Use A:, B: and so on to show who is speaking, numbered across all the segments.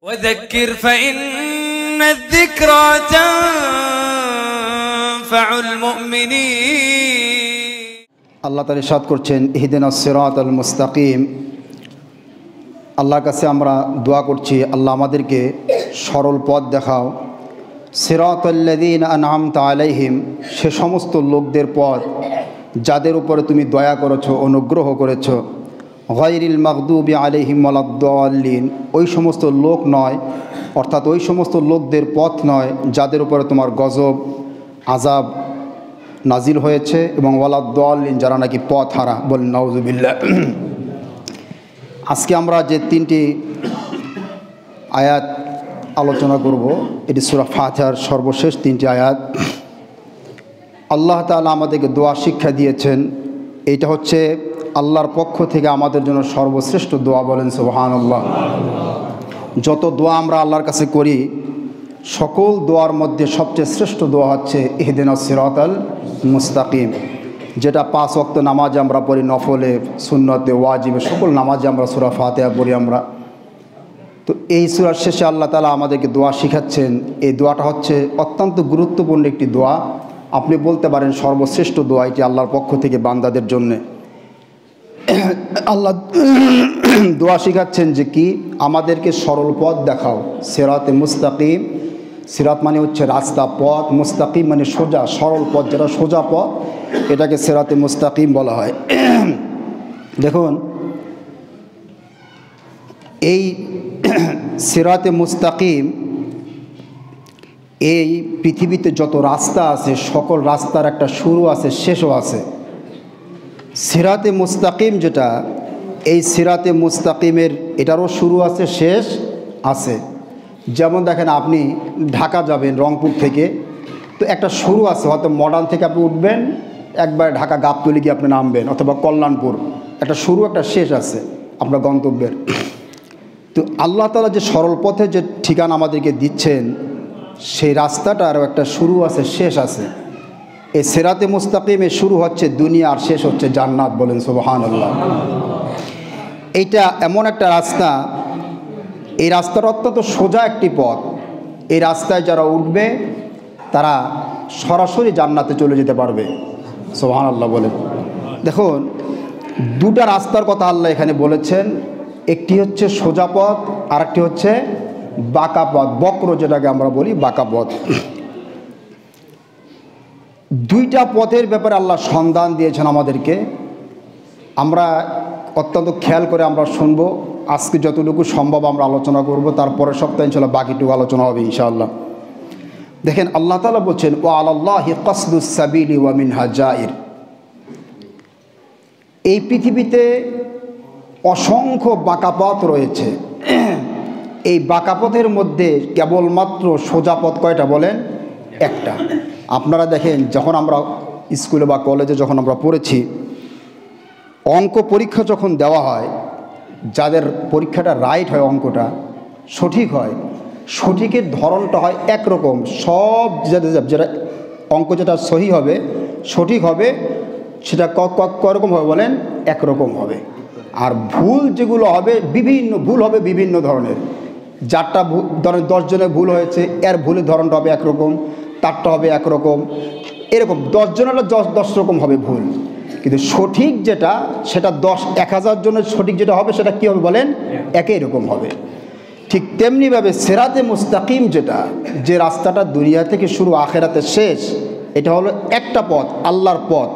A: وذكر فإن الذكرى تنفع المؤمنين
B: আল্লাহ তাআলা ইরশাদ করছেন ইহদিনাস সিরাতাল মুস্তাকিম। আল্লাহর কাছে আমরা দোয়া করছি, আল্লাহ আমাদেরকে সরল পথ দেখাও। সিরাতাল্লাযীনা আনআমতা আলাইহিম, সে সমস্ত লোকদের পথ যাদের উপরে তুমি দয়া করেছো, অনুগ্রহ করেছো। গায়রিল মাগদুবি আলাইহিম ওয়ালাদ-দাল্লিন, ওই সমস্ত লোক নয়, অর্থাৎ ওই সমস্ত লোকদের পথ নয় যাদের উপরে তোমার গজব আযাব নাজিল হয়েছে, এবং ওয়ালাদ-দাল্লিন, যারা নাকি পথ হারা। বলেন নাউযুবিল্লাহ। আজকে আমরা যে তিনটি আয়াত আলোচনা করব, এটি সূরা ফাতিহার সর্বশেষ তিনটি আয়াত। আল্লাহ তাআলা আমাদেরকে দোয়া শিক্ষা দিয়েছেন, এইটা হচ্ছে আল্লাহর পক্ষ থেকে আমাদের জন্য সর্বশ্রেষ্ঠ দোয়া। বলেন সুবহানাল্লাহ। যত দোয়া আমরা আল্লাহর কাছে করি, সকল দোয়ার মধ্যে সবচেয়ে শ্রেষ্ঠ দোয়া হচ্ছে ইহদিনাস সিরাতাল মুস্তাকিম, যেটা 5 ওয়াক্ত নামাজে আমরা পড়ি, নফলে, সুন্নতে, ওয়াজিবে, সকল নামাজে আমরা সূরা ফাতিহা পড়ি আমরা। তো এই সূরার শেষে আল্লাহ তাআলা আমাদেরকে দোয়া শিখাচ্ছেন। এই দোয়াটা হচ্ছে অত্যন্ত গুরুত্বপূর্ণ একটি দোয়া। আপনি বলতে পারেন সর্বশ্রেষ্ঠ দোয়া এটি আল্লাহর পক্ষ থেকে বান্দাদের জন্যে। আল্লাহ দোয়া শিখাচ্ছেন যে কি, আমাদেরকে সরল পথ দেখাও। সিরাতে মুস্তাকিম, সিরাত মানে হচ্ছে রাস্তা, পথ, মুস্তাকিম মানে সোজা, সরল পথ, যেটা সোজা পথ, এটাকে সিরাতে মুস্তাকিম বলা হয়। দেখুন, এই সিরাতে মুস্তাকিম, এই পৃথিবীতে যত রাস্তা আছে সকল রাস্তার একটা শুরু আছে, শেষও আছে। সিরাতে মুস্তাকিম যেটা, এই সিরাতে মুস্তাকিমের এটারও শুরু আছে, শেষ আছে। যেমন দেখেন, আপনি ঢাকা যাবেন রংপুর থেকে, তো একটা শুরু আছে, হয়তো মডার্ন থেকে আপনি উঠবেন, একবার ঢাকা গাবতলী গিয়ে আপনি নামবেন, অথবা কল্যাণপুর, একটা শুরু একটা শেষ আছে আপনার গন্তব্যের। তো আল্লাহ তাআলা যে সরল পথে যে ঠিকানা আমাদেরকে দিচ্ছেন, সেই রাস্তাটারও একটা শুরু আছে, শেষ আছে। এই সিরাতে মুস্তাকিমে শুরু হচ্ছে দুনিয়া, আর শেষ হচ্ছে জান্নাত। বলেন সুবহানাল্লাহ। এইটা এমন একটা রাস্তা, এই রাস্তার অত্যন্ত সোজা একটি পথ। এই রাস্তায় যারা উঠবে তারা সরাসরি জান্নাতে চলে যেতে পারবে। সুবহানাল্লাহ বলেন। দেখুন, দুটা রাস্তার কথা আল্লাহ এখানে বলেছেন। একটি হচ্ছে সোজা পথ, আর একটি হচ্ছে বাঁকা পথ, বক্র যেটাকে আমরা বলি, বাঁকা পথ। দুইটা পথের ব্যাপারে আল্লাহ সন্ধান দিয়েছেন আমাদেরকে। আমরা অত্যন্ত খেয়াল করে আমরা শুনব। আজকে যতটুকু সম্ভব আমরা আলোচনা করব, তারপরের সপ্তাহে ইনশাআল্লাহ বাকিটুকু আলোচনা হবে ইনশাআল্লাহ। দেখেন, আল্লাহ তাআলা বলছেন ওয়া আলাল্লাহি কাসদুস সাবিলি ওয়া মিনহা জাইর। এই পৃথিবীতে অসংখ্য বাঁকা পথ রয়েছে। এই বাঁকা পথের মধ্যে কেবলমাত্র সোজা পথ কয়টা বলেন? একটা। আপনারা দেখেন, যখন আমরা স্কুলে বা কলেজে যখন আমরা পড়েছি, অঙ্ক পরীক্ষা যখন দেওয়া হয়, যাদের পরীক্ষাটা রাইট হয়, অঙ্কটা সঠিক হয়, সঠিকের ধরনটা হয় একরকম। সব যেটা অঙ্ক যেটা সহি হবে, সঠিক হবে, সেটা করকম হবে বলেন? একরকম হবে। আর ভুল যেগুলো হবে, বিভিন্ন ভুল হবে বিভিন্ন ধরনের। যারটা ধরেন 10 জনের ভুল হয়েছে, এর ভুলের ধরনটা হবে একরকম, তারটা হবে একরকম, এরকম 10 জনের 10 রকম হবে ভুল। কিন্তু সঠিক যেটা, সেটা 1000 জনের সঠিক যেটা হবে, সেটা কী হবে বলেন? একই রকম হবে। ঠিক তেমনিভাবে সিরাতে মুস্তাকিম যেটা, যে রাস্তাটা দুনিয়া থেকে শুরু, আখেরাতে শেষ, এটা হলো একটা পথ, আল্লাহর পথ।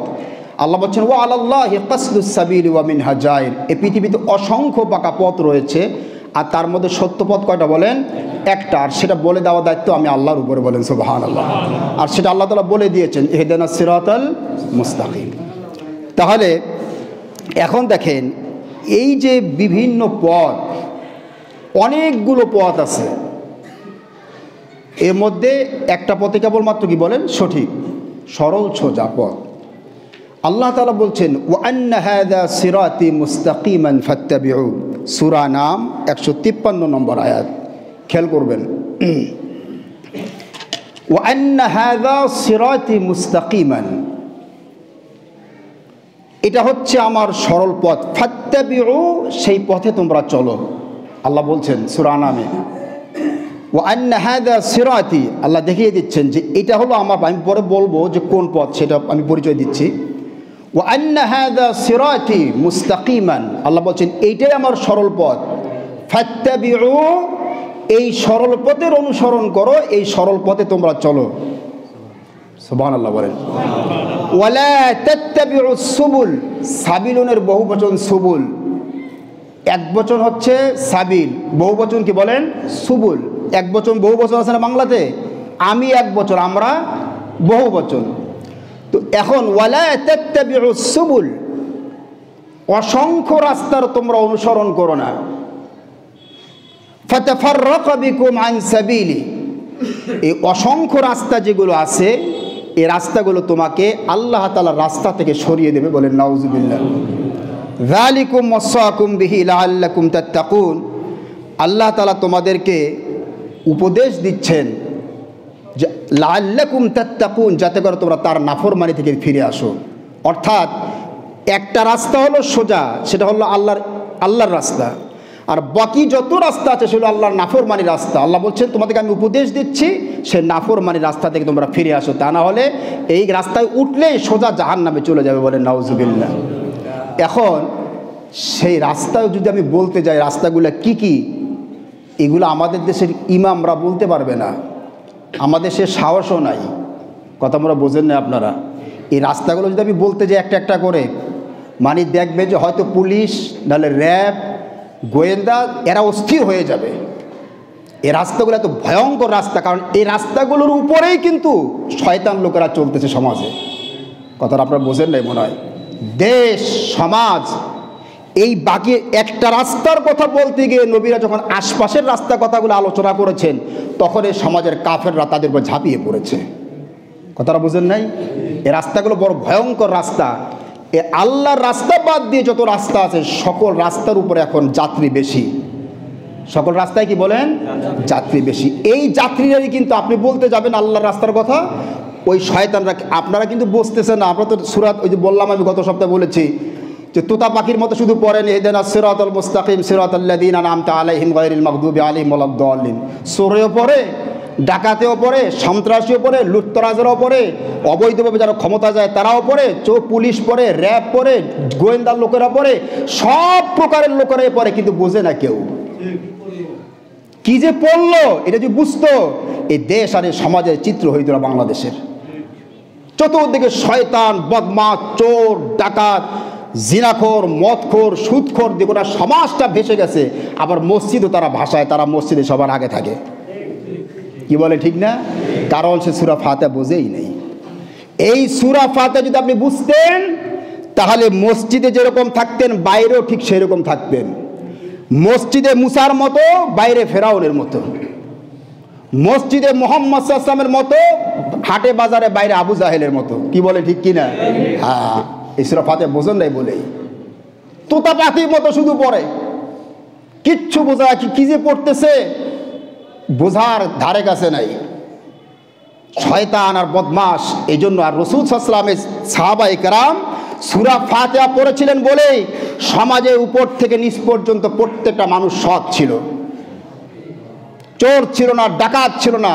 B: আল্লাহ বলছেন ওয়া আলাল্লাহি কাসদুস সাবিলি ওয়া মিনহা জাইর। এই পৃথিবীতে অসংখ্য বাঁকা পথ রয়েছে, আর তার মধ্যে সত্য পথ কয়টা বলেন? একটা। আর সেটা বলে দেওয়ার দায়িত্ব আমি আল্লাহর উপরে। বলেন সুবহানাল্লাহ। আর সেটা আল্লাহ তাআলা বলে দিয়েছেন, ইহদিনাস সিরাতাল মুস্তাকিম। তাহলে এখন দেখেন, এই যে বিভিন্ন পথ, অনেকগুলো পথ আছে, এর মধ্যে একটা পথে কেবলমাত্র কি বলেন? সঠিক, সরল, সোজা পথ। আল্লাহ তাআলা বলছেন ওয়া আন্না হাযা সিরাতি মুস্তাকিমান ফাত্তাবিউ। সূরা নাম 153 নম্বর আয়াত, খেয়াল করবেন। ওয়া আন্না হাযা সিরাতি মুস্তাকিমান, এটা হচ্ছে আমার সরল পথ। ফাত্তাবিউ, সেই পথে তোমরা চলো। আল্লাহ বলছেন সূরা নামে ওয়া আন্না হাযা সিরাতি, আল্লাহ দেখিয়ে দিচ্ছেন যে এটা হলো আমার, আমি পরে বলবো যে কোন পথ সেটা আমি পরিচয় দিচ্ছি। ওয়া আন্না হাযা সিরাতি মুস্তাকিমান, আল্লাহ বলছেন এইটাই আমার সরল পথ। ফাত্তাবিউ, এই সরল পথের অনুসরণ করো, এই সরল পথে তোমরা চলো। সুবহানাল্লাহ বলেন। ওয়ালা তাত্তাবিউস সুবুল, সাবিলুনের বহুবচন সুবুল, এক বচন হচ্ছে সাবিল, বহুবচন কি বলেন সুবুল। এক বচন বহু বচন আছে না বাংলাতে, আমি এক বচন, আমরা বহু বচন। তো এখন ওয়ালা তাত্তাবিউস সুবুল, অসংখ্য রাস্তার তোমরা অনুসরণ করো না। ফাতাফাররাকা বিকুম আন সাবিলি, এই অসংখ্য রাস্তা যেগুলো আছে এই রাস্তাগুলো তোমাকে আল্লাহ তাআলার রাস্তা থেকে সরিয়ে দেবে। বলেন নাউযুবিল্লাহ। যালিকুম ওয়াসাকুম বিহি লাআল্লাকুম তাত্তাকুন, আল্লাহ তাআলা তোমাদেরকে উপদেশ দিচ্ছেন যে লাআল্লাকুম তাত্তাকুন, যাতে করে তোমরা তার নাফরমানি থেকে ফিরে আসো। অর্থাৎ একটা রাস্তা হলো সোজা, সেটা হলো আল্লাহর রাস্তা, আর বাকি যত রাস্তা আছে সেগুলো আল্লাহর নাফরমানির রাস্তা। আল্লাহ বলছেন তোমাদেরকে আমি উপদেশ দিচ্ছি সে নাফরমানির রাস্তা থেকে তোমরা ফিরে আসো, তা না হলে এই রাস্তায় উঠলেই সোজা জাহান্নামে চলে যাবে। বলেন নাউযুবিল্লাহ। এখন সেই রাস্তায় যদি আমি বলতে যাই রাস্তাগুলো কি কি, এগুলো আমাদের দেশের ইমামরা বলতে পারবে না, আমাদের সে সাহসও নাই। কথা আমরা বোঝেন না আপনারা। এই রাস্তাগুলো যদি আমি বলতে যাই একটা একটা করে, মানে দেখবে যে হয়তো পুলিশ নাহলে র্যাব গোয়েন্দা এরা অস্থির হয়ে যাবে। এই রাস্তাগুলো এত ভয়ঙ্কর রাস্তা, কারণ এই রাস্তাগুলোর উপরেই কিন্তু শয়তান লোকেরা চলতেছে সমাজে। কথাটা আপনারা বোঝেন নাই মনে হয়। দেশ সমাজ, এই বাকি একটা রাস্তার কথা বলতে গিয়ে নবীরা যখন আশপাশের রাস্তার কথাগুলো আলোচনা করেছেন তখন এই সমাজের কাফেররা তাদের উপর ঝাঁপিয়ে পড়েছে। কথাটা বোঝেন নাই। এই রাস্তাগুলো বড় ভয়ঙ্কর রাস্তা। এ আল্লাহর রাস্তা বাদ দিয়ে যত রাস্তা আছে সকল রাস্তার উপরে এখন যাত্রী বেশি। সকল রাস্তায় কি বলেন যাত্রী বেশি। এই যাত্রীরাই কিন্তু আপনি বলতে যাবেন আল্লাহর রাস্তার কথা, ওই শয়তানরা, আপনারা কিন্তু বুঝতেছেন না। আপনারা তো সূরাত, ওই যে বললাম আমি গত সপ্তাহে বলেছি যে তোতা পাখির মতো শুধু পড়েন ইহদিনাস সিরাতাল মুস্তাকিম সিরাতাল্লাযীনা আনআমতা আলাইহিম গায়রিল মাগদুবি আলাইহিম ওয়ালাদ-দাল্লিন। সূরায়ও পড়ে, ডাকাতেও পড়ে, সন্ত্রাসীও পড়ে, লুটতরাজেরও পড়ে, অবৈধভাবে যারা ক্ষমতা যায় তারাও পড়ে, পুলিশ পড়ে, র্যাব পড়ে, গোয়েন্দার লোকেরা পড়ে, সব প্রকারের লোকেরাই পড়ে, কিন্তু বোঝে না কেউ। কি যে পড়লো এটা যে বুঝতো, এই দেশ আর এই সমাজের চিত্র হইত না বাংলাদেশের। চতুর্দিকে শয়তান, বদমাশ, চোর, ডাকাত, জিনাখোর, মদখোর, সুদখোর, গোটা সমাজটা ভেসে গেছে। আবার মসজিদও তারা ভাষায়, তারা মসজিদে সবার আগে থাকে। কি বলে ঠিক না? কারণ সে সূরা ফাতিহা বোঝেই নেই। এই সূরা ফাতিহা যদি আপনি বুঝতেন তাহলে মসজিদে যেরকম থাকতেন বাইরেও ঠিক সেরকম থাকতেন। মসজিদে মুসার মতো, বাইরে ফেরাউনের মতো। মসজিদে মুহাম্মদ সাল্লাল্লাহু আলাইহি ওয়াসাল্লামের মতো, হাটে বাজারে বাইরে আবু জাহেলের মতো। কি বলে ঠিক কিনা? হ্যাঁ, এই সূরা ফাতিহা বোঝেন নাই বলেই তোতা পাখির মতো শুধু পড়ে, কিচ্ছু বোঝা কি যে পড়তেছে বোঝার ধারে কাছে নাই। শয়তান আর বদমাশ। এই জন্য আর রাসূল সাল্লাল্লাহু আলাইহি ওয়াসাল্লামের সাহাবায়ে কেরাম সূরা ফাতিহা পড়েছিলেন বলেই সমাজের উপর থেকে নিচ পর্যন্ত প্রত্যেকটা মানুষ সৎ ছিল। চোর ছিল না, ডাকাত ছিল না,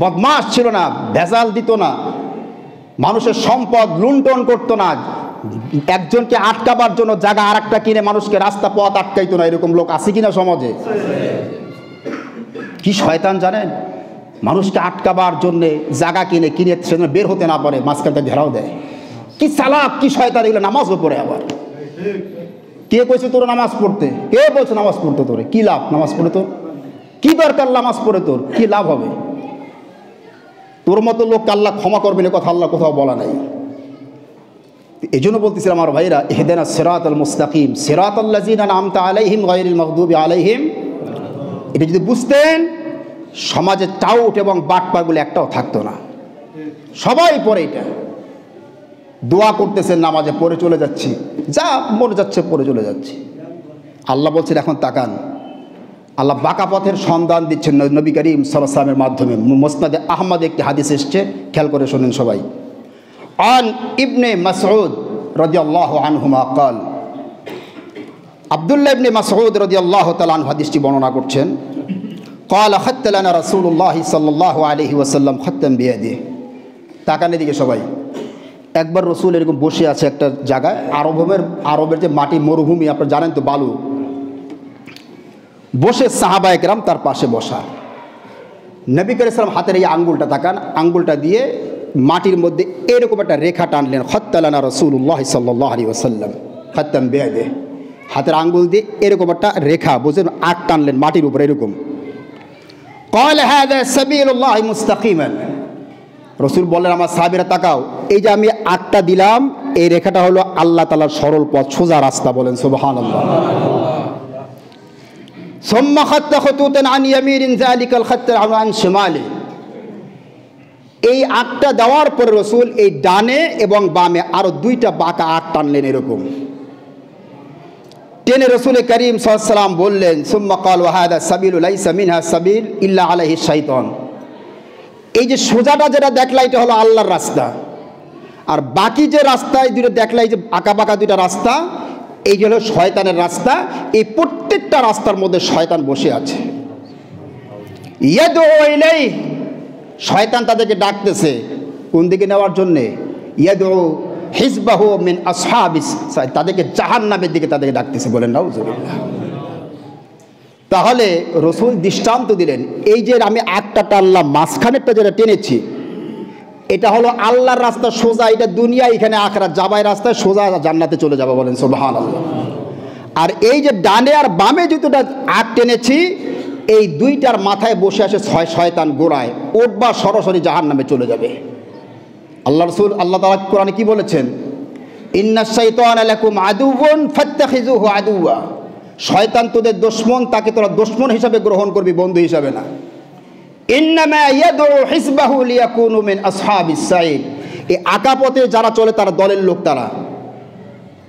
B: বদমাশ ছিল না, ভেজাল দিত না, মানুষের সম্পদ লুণ্ঠন করতো না, একজনকে আটকাবার জন্য জায়গা আর একটা কিনে মানুষকে রাস্তা পথ আটকাইতো না। এরকম লোক আছে কিনা সমাজে? কি শয়তান জানেন, মানুষকে আটকাবার জন্যে জায়গা কিনে সেজন্য বের হতে না পারে, মাঝখানটা ঘেরাও দেয়। কি চালাক, কি শয়তান। এগুলো নামাজও পড়ে আবার। কে কইছে তোর নামাজ পড়তে? কে বলছে নামাজ পড়তে? তোরে কি লাভ নামাজ পড়ে? তোর কি দরকার নামাজ পড়ে? তোর কি লাভ হবে? তোর মতো লোককে আল্লাহ ক্ষমা করবেন, কথা আল্লাহ কোথাও বলা নাই। এই জন্য বলতেছিলাম আমার ভাইরা, ইহদিনাস সিরাতাল মুস্তাকিম সিরাতাল্লাযীনা আনআমতা আলাইহিম গায়রিল মাগদুবি আলাইহিম, এটা যদি বুঝতেন সমাজে টাউট এবং বাটপাগুলো একটাও থাকতো না। সবাই পড়ে এটা, দোয়া করতেছেন নামাজে, পড়ে চলে যাচ্ছি, যা মনে যাচ্ছে পড়ে চলে যাচ্ছি। আল্লাহ বলছেন এখন তাকান, আল্লাহ বাঁকা পথের সন্ধান দিচ্ছেন নবী করিম সাল্লাল্লাহু আলাইহি ওয়াসাল্লামের মাধ্যমে। মুসনাদে আহমদে একটি হাদিস এসছে, খেয়াল করে শোনেন সবাই। আন ইবনে মাসউদ রাদিয়াল্লাহু আনহুমা قال, আব্দুল্লাহ ইবনে মাসউদ রাদিয়াল্লাহু তাআলা আনহু হাদিসটি বর্ণনা করছেন, قال خط لنا رسول الله صلى الله عليه وسلم خطا بيده। তাকান এদিকে সবাই। একবার রসুল এরকম বসে আছে একটা জায়গায়, আরবের যে মাটি মরুভূমি আপনারা জানেন তো, বালু, বসে সাহাবায়ে কেরাম তার পাশে বসা। নবী করিম সাল্লাল্লাহু হাতের এই আঙ্গুলটা তাকান, আঙ্গুলটা দিয়ে মাটির মধ্যে এরকম একটা রেখা টানলেন। খত্তা লানা রাসূলুল্লাহ সাল্লাল্লাহু আলাইহি ওয়াসাল্লাম খত্তাম বিয়াদিহি, হাতের আঙ্গুল দিয়ে এরকম একটা রেখা, বুঝলেন, আঁক টানলেন মাটির উপরে এরকম। قال هذا سبيل الله مستقيما। রসুল বললেন আমার সাহাবীরা তাকাও, এই যে আমি আঁকটা দিলাম, এই রেখাটা হলো আল্লাহ তাআলার সরল পথ, সোজা রাস্তা। বলেন সুবহানাল্লাহ। ثم خط خطوطا عن يمين ذلك الخط عن شماله। এই আঁকটা দেওয়ার পরে রসুল এই ডানে এবং বামে আরো দুইটা বাঁকা আঁক টানলেন এরকম টেনে। রসুল করিম সাল্লাল্লাহু আলাইহি ওয়াসাল্লাম বললেন সুম্মা ক্বাল ওয়া হাযা সাবিলু লাইসা মিনহা সাবিল ইল্লা আলাইহি শাইতান। এই যে সোজাটা যেটা দেখলা এটা হলো আল্লাহর রাস্তা, আর বাকি যে রাস্তায় দুটো দেখলা, এই যে আঁকা বাঁকা দুইটা রাস্তা, এই হলো শয়তানের রাস্তা। এই প্রত্যেকটা রাস্তার মধ্যে শয়তান বসে আছে। ইয়াদউ ইলাইহি, শয়তান তাদেরকে ডাকতেছে কোন দিকে নেওয়ার জন্যে? ইয়াদউ হিজবাহু মিন আসহাবিস, তাদেরকে জাহান্নামের দিকে তাদেরকে ডাকতেছে। বলেন নাউজুবিল্লাহ। তাহলে রসুল দৃষ্টান্ত দিলেন, এই যে আমি আটটা টানলাম, মাঝখানেরটা যেটা টেনেছি, এটা হলো আল্লাহর রাস্তা সোজা, এটা দুনিয়া, এখানে আখিরাত যাবাই রাস্তায় সোজা জান্নাতে চলে যাবে। বলেন সুবহানাল্লাহ। আর এই যে ডানে আর বামে দুটোটা আট টেনেছি, এই দুইটার মাথায় বসে আসে শয়তান, গোড়ায় উঠবা সরাসরি জাহান্নামে চলে যাবে। আল্লাহ রসুল আল্লাহ তাআলা কোরআনে কি বলেছেন? ইন্নাশ শাইতানা লাকুম আদুউন ফাত্তাখিযুহু আদুওয়া। শয়তান তোদের দুশমন, তাকে তোরা দুশমন হিসাবে গ্রহণ করবি, বন্ধু হিসাবে না। ইন্নামা ইয়াদউ হিজবাহু লিয়াকুনু মিন আসহাবিস সাইদ। এই আঁকা পথে যারা চলে তারা দলের লোক, তারা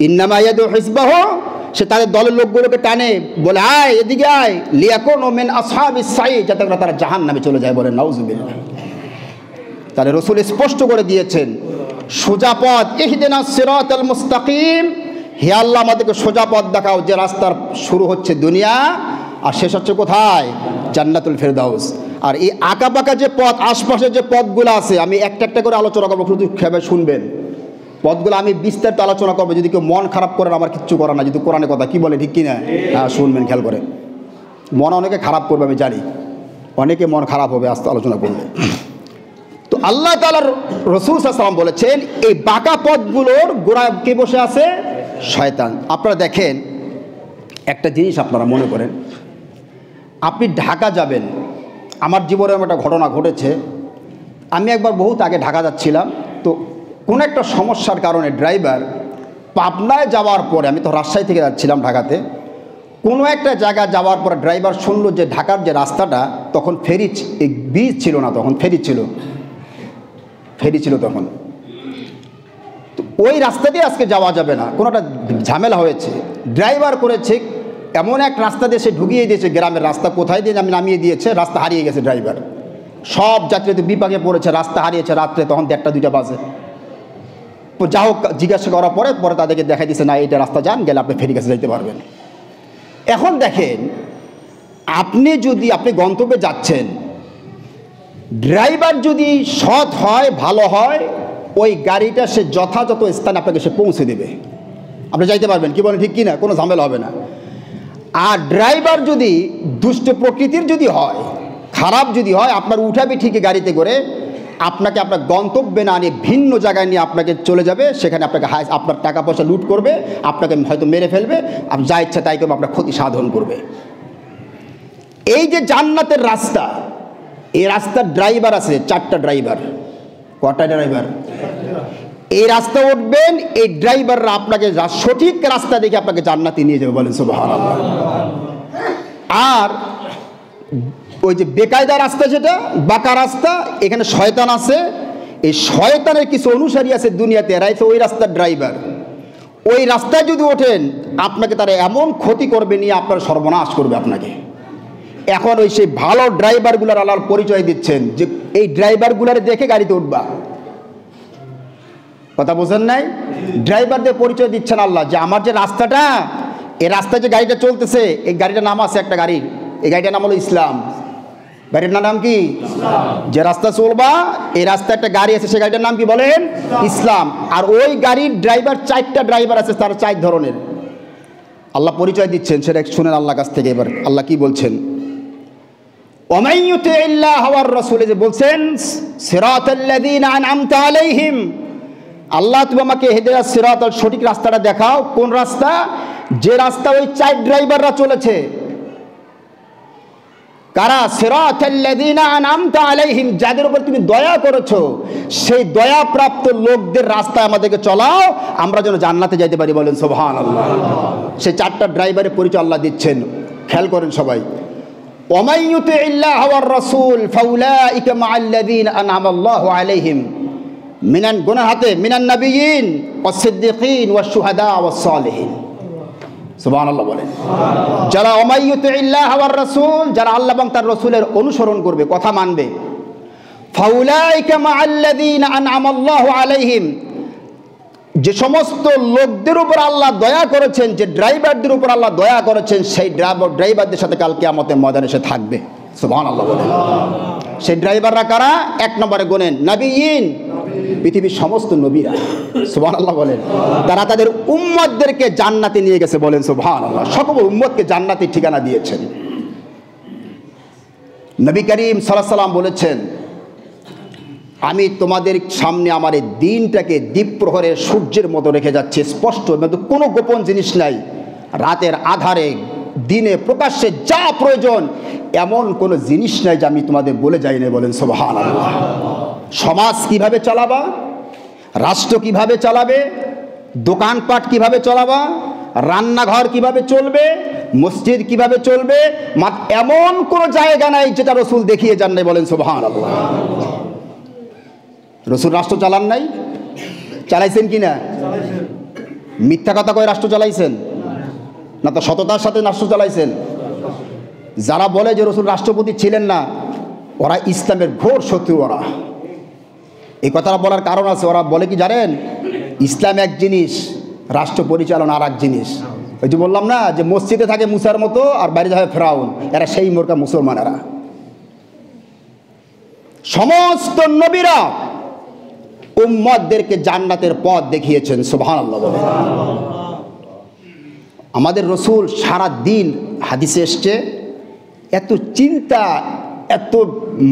B: ইন্নামা ইয়াদউ হিজবাহু, সে তাদের দলের লোকগুলোকে টানে, বলে আয় এদিকে আয়, লিয়াকুনু মিন আসহাবিস সাইদ, যাতে তারা জাহান্নামে চলে যায়। বলেন নাউজুবিল্লাহ। তাহলে রসুল স্পষ্ট করে দিয়েছেন সোজা পথ, ইহদিনাস সিরাতাল মুস্তাকিম, হে আল্লাহ আমাদেরকে সোজা পথ দেখাও, যে রাস্তার শুরু হচ্ছে দুনিয়া আর শেষ হচ্ছে কোথায়? জান্নাতুল ফেরদাউস। আর এই আঁকা বাঁকা যে পথ, আশপাশের যে পথগুলো আছে, আমি একটা একটা করে আলোচনা করবো, শুধু খেবে শুনবেন। পথগুলো আমি বিস্তারিত আলোচনা করবো। যদি কেউ মন খারাপ করেন, আমার কিচ্ছু করার না, যদি কোরআনের কথা কি বলে ঠিক কিনা, হ্যাঁ শুনবেন খেয়াল করে। মন অনেকে খারাপ করবে, আমি জানি, অনেকে মন খারাপ হবে আস্তে আলোচনা করলে। তো আল্লাহ তাআলার রাসূল সাল্লাল্লাহু আলাইহি ওয়াসাল্লাম বলেছেন এই বাঁকা পথগুলোর গোড়ায় কে বসে আছে? শয়তান। আপনারা দেখেন একটা জিনিস, আপনারা মনে করেন আপনি ঢাকা যাবেন। আমার জীবনে একটা ঘটনা ঘটেছে। আমি একবার বহুত আগে ঢাকা যাচ্ছিলাম, তো কোনো একটা সমস্যার কারণে ড্রাইভার পাবনায় যাওয়ার পরে, আমি তো রাজশাহী থেকে যাচ্ছিলাম ঢাকাতে, কোনো একটা জায়গা যাওয়ার পরে ড্রাইভার শুনলো যে ঢাকার যে রাস্তাটা, তখন ফেরি, ব্রিজ ছিল না, তখন ফেরি ছিল তখন, তো ওই রাস্তা দিয়ে আজকে যাওয়া যাবে না, কোনো একটা ঝামেলা হয়েছে। ড্রাইভার করেছে এমন এক রাস্তা দিয়ে সে ঢুকিয়ে দিয়েছে, গ্রামের রাস্তা কোথায় দিয়ে আমি নামিয়ে দিয়েছে, রাস্তা হারিয়ে গেছে ড্রাইভার। সব যাত্রী তো বিপাকে পড়েছে, রাস্তা হারিয়েছে রাত্রে, তখন 1টা-2টা বাজে। তো যা হোক জিজ্ঞাসা করার পরে তাদেরকে দেখাই দিয়েছে, না এইটা রাস্তা যান, গেলে আপনি ফেরি কাছে যেতে পারবেন। এখন দেখেন, আপনি গন্তব্যে যাচ্ছেন, ড্রাইভার যদি সৎ হয়, ভালো হয়, ওই গাড়িটা সে যথাযথ স্থানে আপনাকে সে পৌঁছে দেবে, আপনি যাইতে পারবেন। কি বলেন ঠিক কিনা? কোনো ঝামেলা হবে না। আর ড্রাইভার যদি দুষ্ট প্রকৃতির যদি হয়, খারাপ যদি হয়, আপনার উঠাবে ঠিকই গাড়িতে করে, আপনাকে আপনার গন্তব্যে না নিয়ে ভিন্ন জায়গায় নিয়ে আপনাকে চলে যাবে, সেখানে আপনার টাকা পয়সা লুট করবে, আপনাকে হয়তো মেরে ফেলবে, আপনি যা ইচ্ছা তাই করবে, আপনার ক্ষতি সাধন করবে। এই যে জান্নাতের রাস্তা, এই রাস্তার ড্রাইভার আছে 4টা ড্রাইভার। কটা ড্রাইভার? এই রাস্তা উঠবেন, এই ড্রাইভাররা আপনাকে সঠিক রাস্তা দেখে আপনাকে জান্নাতে নিয়ে যাবে। বলেন সুবহানাল্লাহ। আর ওই যে বেকায়দা রাস্তা, যেটা বাঁকা রাস্তা, এখানে শয়তান আছে, এই শয়তানের কিছু অনুসারী আছে দুনিয়াতে, এরা হচ্ছে ওই রাস্তার ড্রাইভার। ওই রাস্তায় যদি ওঠেন, আপনাকে তারা এমন ক্ষতি করবে, নিয়ে আপনার সর্বনাশ করবে আপনাকে। এখন ওই সেই ভালো ড্রাইভারগুলার আল্লাহর পরিচয় দিচ্ছেন যে এই ড্রাইভারগুলার দেখে গাড়িতে উঠবা। কথা বোঝেন নাই? ড্রাইভারদের পরিচয় দিচ্ছেন আল্লাহ যে আমার যে রাস্তাটা, এই রাস্তায় যে গাড়িটা চলতেছে, এই গাড়িটার নাম আছে একটা গাড়ির, এই গাড়িটার নাম হলো ইসলাম। গাড়ির নাম কি? যে রাস্তা চলবা এই রাস্তা একটা গাড়ি আছে, সেই গাড়িটার নাম কি বলেন? ইসলাম। আর ওই গাড়ির ড্রাইভার 4টা ড্রাইভার আছে, তার 4 ধরনের। আল্লাহ পরিচয় দিচ্ছেন, সেটা শুনেন আল্লাহ কাছ থেকে। এবার আল্লাহ কি বলছেন? ওয়ামান ইউতিইল্লাহ ওয়ার রাসূল, যে বলছেন সিরাতাল্লাযীনা আনআমতা আলাইহিম, আল্লাহ তুমি আমাকে হেদায়াত সিরাতাল সঠিক রাস্তাটা দেখাও। কোন রাস্তা? যে রাস্তা ওই 4 ড্রাইভাররা চলেছে। কারা? সিরাতাল্লাযীনা আনআমতা আলাইহিম, যাদের উপর তুমি দয়া করেছো, সেই দয়াপ্রাপ্ত লোকদের রাস্তায় আমাদেরকে চলাও, আমরা যেন জান্নাতে যাইতে পারি। বলেন সুবহানাল্লাহ। সেই 4টা ড্রাইভারের পরিচয় আল্লাহ দিচ্ছেন, খেয়াল করেন সবাই। ওয়ামান ইউতিইল্লাহ ওয়ার রাসূল ফাউলাইকা মাআল্লাযীনা আনআমাল্লাহু আলাইহিম মিনান নাবিয়্যিন ওয়াস সিদ্দীকিন ওয়াশ শুহাদা ওয়াস সালিহিন। সুবহানাল্লাহ বলেন। যারা ওয়ামান ইউতিইল্লাহ ওয়ার রাসূল, যারা আল্লাহ এবং তার রাসূলের অনুসরণ করবে, কথা মানবে, ফাউলাইকা মাআল্লাযীনা আনআমাল্লাহু আলাইহিম, যে সমস্ত লোকদের উপর আল্লাহ দয়া করেছেন, যে ড্রাইভারদের উপর আল্লাহ দয়া করেছেন, সেই ড্রাইভারদের সাথে কাল কিয়ামতের ময়দানে এসে থাকবে। সুবহানাল্লাহ বলেন। সেই ড্রাইভাররা কারা? 1 নম্বরে গোনেন নাবিয়্যিন, পৃথিবীর সমস্ত নবীরা। সুবহানাল্লাহ বলেন। তারা তাদের উম্মতদেরকে জান্নাতে নিয়ে গেছে। বলেন সুবহানাল্লাহ। সকল উম্মতকে জান্নাতের ঠিকানা দিয়েছেন। নবী করিম সাল্লাল্লাহু আলাইহি ওয়াসাল্লাম বলেছেন, আমি তোমাদের সামনে আমার এই দিনটাকে দ্বীপ্রহরের সূর্যের মতো রেখে যাচ্ছি, স্পষ্ট, কোনো গোপন জিনিস নাই। রাতের আধারে দিনে প্রকাশ্যে যা প্রয়োজন এমন কোনো জিনিস নাই যে আমি তোমাদের বলে যাই না। বলেন সুবহানাল্লাহ। সমাজ কিভাবে চালাবা, রাষ্ট্র কিভাবে চালাবে, দোকানপাট কিভাবে চালাবা, রান্নাঘর কিভাবে চলবে, মসজিদ কিভাবে চলবে, এমন কোনো জায়গা নাই যেটা রাসূল দেখিয়ে যান নাই। বলেন সুবহানাল্লাহ। রাসূল রাষ্ট্র চালান নাই? চালাইছেন কি না? মিথ্যা কথা কয়ে রাষ্ট্র চালাইছেন না, তো সততার সাথে রাষ্ট্র চালাইছেন। যারা বলে যে রাসূল রাষ্ট্রপতি ছিলেন না, ওরা ইসলামের ঘোর শত্রু। ওরা এই কথাটা বলার কারণ আছে। ওরা বলে কি জানেন? ইসলাম এক জিনিস, রাষ্ট্র পরিচালনা আর এক জিনিস। ওই যে বললাম না যে মসজিদে থাকে মুসার মতো আর বাইরে যায় ফেরাউন, এরা সেই মোরকা মুসলমানেরা। সমস্ত নবীরা উম্মতদেরকে জান্নাতের পথ দেখিয়েছেন। সুবহানাল্লাহ বলেন। আমাদের রাসূল সারা দিন, হাদিসে এসছে, এত চিন্তা, এত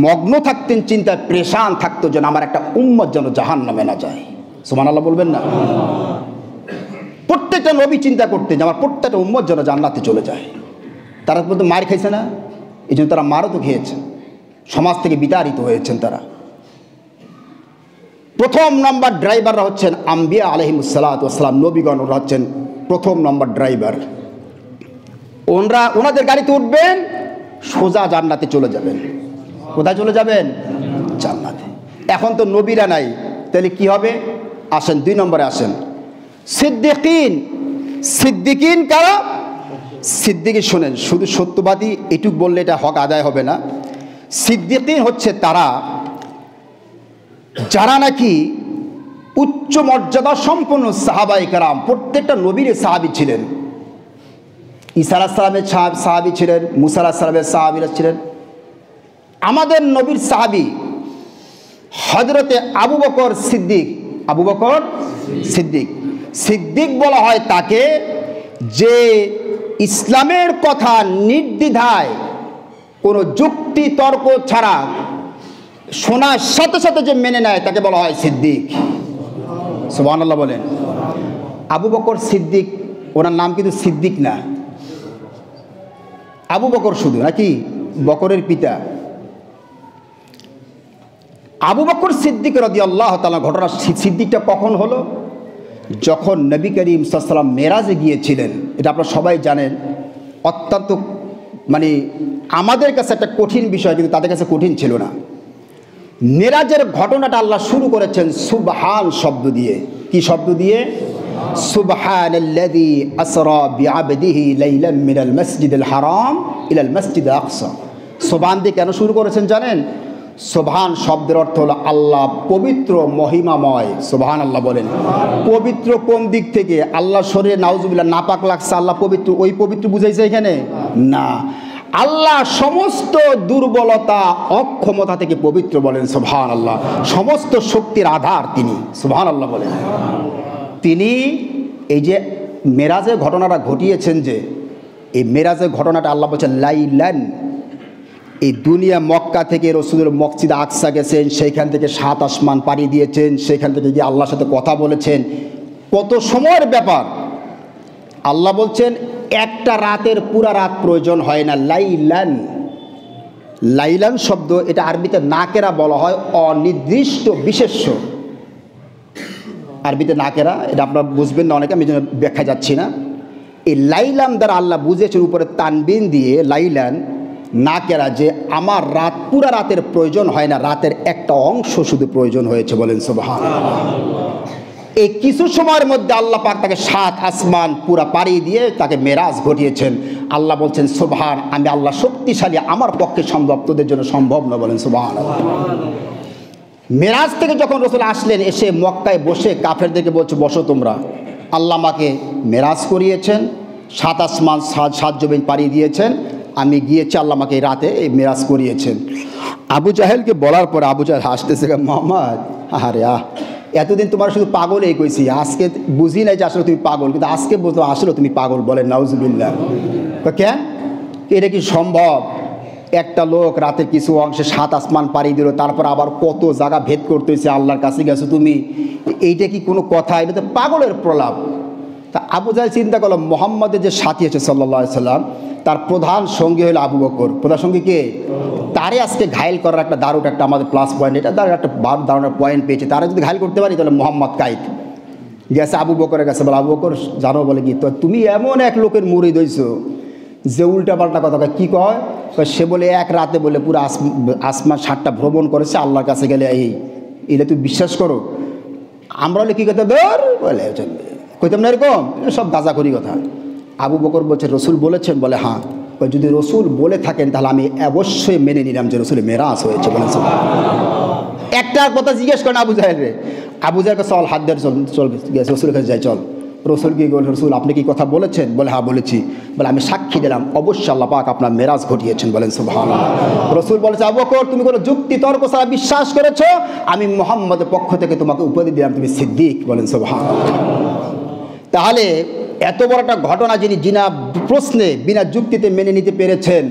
B: মগ্ন থাকতেন, চিন্তায় পেরেশান থাকতো যেন আমার একটা উম্মত যেন জাহান্নামে না যায়। সুবহানাল্লাহ বলবেন না? প্রত্যেকটা নবী চিন্তা করতেন যে আমার প্রত্যেকটা উম্মত যেন জান্নাতে চলে যায়। তারা তো মার খাইছে না, এই জন্য তারা মারও তো খেয়েছে, সমাজ থেকে বিতাড়িত হয়েছেন তারা। প্রথম নম্বর ড্রাইভাররা হচ্ছেন আম্বিয়া আলাইহিমুসসালাতু ওয়াসসালাম, নবীগণ। ওরা হচ্ছেন প্রথম নম্বর ড্রাইভার। ওনাদের গাড়িতে উঠবেন, সোজা জান্নাতে চলে যাবেন। কোথায় চলে যাবেন? জান্নাতে। এখন তো নবীরা নাই, তাহলে কি হবে? আসেন 2 নম্বরে আসেন, সিদ্দিকিন। সিদ্দিকিন কারা? সিদ্দিকি শোনেন, শুধু সত্যবাদী এটুক বললে এটা হক আদায় হবে না। সিদ্দিকিন হচ্ছে তারা যারা নাকি উচ্চ মর্যাদা সম্পন্ন সাহাবায়ে কেরাম। প্রত্যেকটা নবীর সাহাবী ছিলেন। ঈসা আলাইহিস সালামের সাহাবী ছিলেন, মুসা আলাইহিস সালামের সাহাবীরা ছিলেন। আমাদের নবীর সাহাবী হযরতে আবু বকর সিদ্দিক। আবু বকর সিদ্দিক। সিদ্দিক বলা হয় তাকে যে ইসলামের কথা নির্দ্বিধায় কোনো যুক্তি তর্ক ছাড়া শোনার সাথে সাথে যে মেনে নেয় তাকে বলা হয় সিদ্দিক। সুবহানাল্লাহ বলেন। আবু বকর সিদ্দিক, ওনার নাম কিন্তু সিদ্দিক না, আবু বকর শুধু, নাকি বকরের পিতা। আবু বকর সিদ্দিক রাদিয়াল্লাহু তাআলা ঘটনা। সিদ্দিকটা কখন হলো? যখন নবী করিম সাল্লাল্লাহু আলাইহি ওয়াসাল্লাম মেরাজে গিয়েছিলেন। এটা আপনারা সবাই জানেন। অত্যন্ত আমাদের কাছে একটা কঠিন বিষয়, কিন্তু তাদের কাছে কঠিন ছিল না। মেরাজের ঘটনাটা আল্লাহ শুরু করেছেন সুবহান শব্দ দিয়ে। কি শব্দ দিয়ে? সুবহানাল্লাযী আসরা বিআবদিহি লাইলাম মিনাল মাসজিদিল হারাম ইলাল মাসজিদিল আকসা। সুবহান দিয়ে কেন শুরু করেছেন জানেন? সুবহান শব্দের অর্থ হলো আল্লাহ পবিত্র, মহিমাময়। সুবহানাল্লাহ বলেন। পবিত্র কোন দিক থেকে? আল্লাহ শরীরে নাউজুবিল্লাহ নাপাক লাগছে, আল্লাহ পবিত্র, ওই পবিত্র বুঝাইছে এখানে না। আল্লাহ সমস্ত দুর্বলতা অক্ষমতা থেকে পবিত্র বলেন সুবহানাল্লাহ। সমস্ত শক্তির আধার তিনি, সুবহানাল্লাহ বলেন। তিনি এই যে মেরাজের ঘটনাটা ঘটিয়েছেন, যে এই মেরাজের ঘটনাটা আল্লাহ বলছেন লাইলান, এই দুনিয়া মক্কা থেকে রসুলের মসজিদ আকসা গেছেন, সেইখান থেকে 7 আসমান পাড়ি দিয়েছেন, সেইখান থেকে গিয়ে আল্লাহর সাথে কথা বলেছেন, কত সময়ের ব্যাপার। আল্লাহ বলছেন একটা রাতের পুরা রাত প্রয়োজন হয় না। লাইলান, লাইলান শব্দ এটা আরবিতে নাকেরা বলা হয়, অনির্দিষ্ট বিশেষ্য। আরবিতে নাকেরা, এটা আপনারা বুঝবেন না অনেকে, আমি যেন ব্যাখ্যা যাচ্ছি না। এই লাইলান দ্বারা আল্লাহ বুঝেছেন উপরে তানবিন দিয়ে, লাইলান নাকেরা, যে আমার রাত পুরা রাতের প্রয়োজন হয় না, রাতের একটা অংশ শুধু প্রয়োজন হয়েছে, বলেন সুবহানাল্লাহ। এই কিছু সময়ের মধ্যে আল্লাহ পাক তাকে 7 আসমান পুরা পাড়ি দিয়ে তাকে মেরাজ ঘটিয়েছেন। আল্লাহ বলছেন সুবহান, আমি আল্লাহ শক্তিশালী, আমার পক্ষে সম্ভব, তোদের জন্য সম্ভব না, বলেন সুবহানাল্লাহ। মেরাজ থেকে যখন রসুল আসলেন, এসে মক্কায় বসে কাফেরদেরকে বলছে বসো তোমরা, আল্লাহ আমাকে মেরাজ করিয়েছেন, 7 আসমান 7 জমিন পাড়ি দিয়েছেন, আমি গিয়েছি, আল্লাহ আমাকে এই রাতে এই মেরাজ করিয়েছেন। আবু জাহেলকে বলার পরে আবু জাহেল হাসতেছে, মোহাম্মদ আরে এতদিন তোমার শুধু পাগলই কইছি, আজকে বুঝি নাই যে আসলে তুমি পাগল, কিন্তু আজকে বুঝলো আসলে তুমি পাগল, বলেন নাউজুবিল্লাহ। কেন, এটা কি সম্ভব? একটা লোক রাতের কিছু অংশে 7 আসমান পাড়ি দিল, তারপর আবার কত জায়গা ভেদ করতে হয়েছে, আল্লাহর কাছে গেছো তুমি, এইটা কি কোনো কথা? এটা তো পাগলের প্রলাপ। তা আবু জাহেল চিন্তা করলো, মোহাম্মদের যে সাথী আছে সাল্লাল্লাহু আলাইহি সাল্লাম, তার প্রধান সঙ্গী হলো আবু বকর। প্রধান সঙ্গী কে? তারে আজকে ঘায়েল করার একটা দারুণ একটা আমাদের প্লাস পয়েন্ট, এটা দারুণ একটা দারুণ পয়েন্ট পেয়েছে। তারা যদি ঘায়েল করতে পারি তাহলে মোহাম্মদ কাইদ গেছে আবু বকরের কাছে, বলে আবু বকর জানো, বলে কি তো তুমি এমন এক লোকের মুরিদ হইছো যে উল্টাপাল্টা কথা কয়। কী কয়? সে বলে এক রাতে বলে পুরো আসমান 7টা ভ্রমণ করেছে, আল্লাহর কাছে গেলে এটা তুমি বিশ্বাস করো? আমরা বলে কী কথা ধর বলে কইতাম না এরকম, সব গাঁজাখড়ি কথা। আবু বকর বলছে রসুল বলেছেন? বলে হ্যাঁ। যদি রসুল বলে থাকেন তাহলে আমি অবশ্যই মেনে নিলাম যে রসুলের মেরাজ হয়েছে, বলেছেন। একটা কথা জিজ্ঞেস করেন আবু জাহেল রে, আবু জাহেলকে চল হাত ধরে চল গেছে রসুলের কাছে যাই, চল। রসুল কি বল, রসুল আপনি কি কথা বলেছেন? বলে হ্যাঁ বলেছি। বলে আমি সাক্ষী দিলাম অবশ্যই আল্লাহ পাক আপনার মেরাজ ঘটিয়েছেন, বলেন সুবহানাল্লাহ। রসুল বলেছে আবু বকর তুমি কোনো যুক্তি তর্ক ছাড়া বিশ্বাস করেছো, আমি মুহাম্মদের পক্ষ থেকে তোমাকে উপাধি দিলাম তুমি সিদ্দিক, বলেন সুবহানাল্লাহ। তাহলে এত বড় একটা ঘটনা যিনি বিনা প্রশ্নে বিনা যুক্তিতে মেনে নিতে পেরেছেন,